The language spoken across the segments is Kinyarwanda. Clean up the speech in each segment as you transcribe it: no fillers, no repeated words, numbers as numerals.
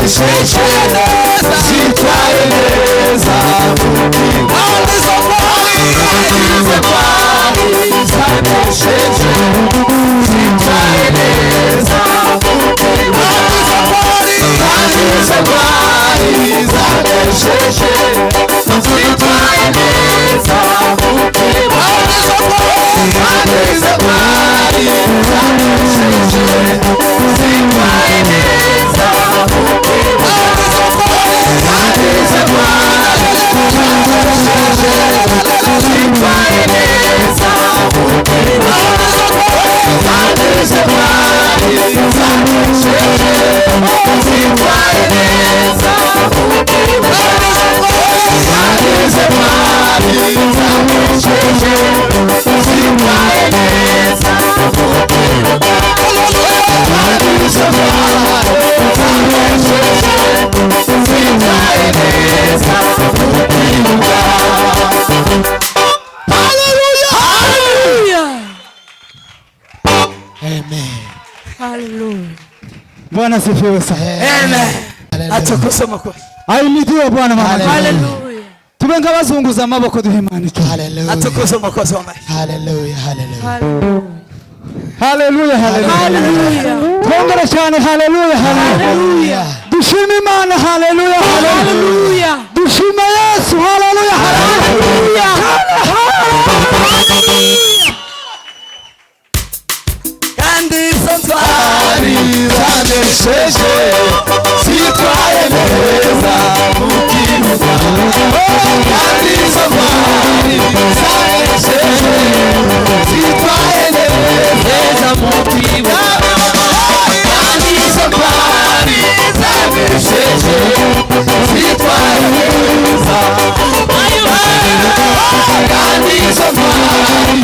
zanesheje zitwaye neza kandi zo kwari zanesheje zitwaye neza kandi zo kwari zanesheje zitwaye neza kandi zo kwari zanesheje zitwaye neza Bwana sifiwe sana. Amen. Atukuzwe mukuru. Ahimidiwe Bwana mama. Hallelujah. Tubenga bazunguza amaboko duhimanike. Hallelujah. Atukuzwe mukozi wa Maria. Hallelujah. Hallelujah. Hallelujah. Hallelujah. Twongere cyane hallelujah. Hallelujah. Dushime Imana hallelujah. Hallelujah. Dushime Yesu hallelujah. Hallelujah. Kandi santwari zanesheje zitwaye neza mukiruka kandi santwari zanesheje zitwaye neza mukiruka kandi santwari zanesheje zitwaye neza kandi santwari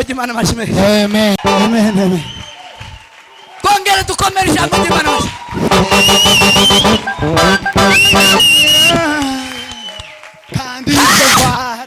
Imana mashime. Amen. Amen. Amen. Kongera tukomere ijambo ry'Imana mashime. Kandi Jehovah.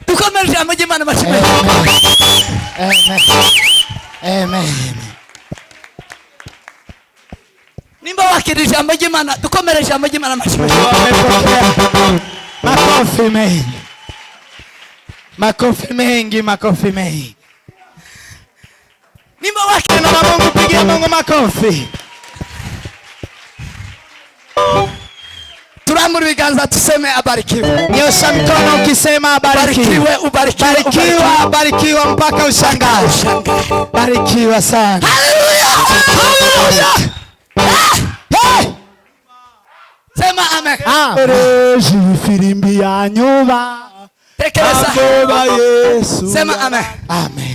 Tukomere ijambo ry'Imana mashime. Amen. Amen. Nimba wakiri ijambo ry'Imana tukomere ijambo ry'Imana mashime. Makofi mengi. Makofi mengi, makofi mengi. Nimba wakiri Na Mungu, pigia Mungu makofi. turamuri biganza tuseme abarikiwe. Nyosha mkono ukisema abarikiwe. Barikiwa, barikiwa mpaka ushangae. Barikiwa sana. Haleluya. Hey! Sema amen. Ereji firimbi ya nyuma. Tekeleza. Baba Yesu. Sema amen. Amen.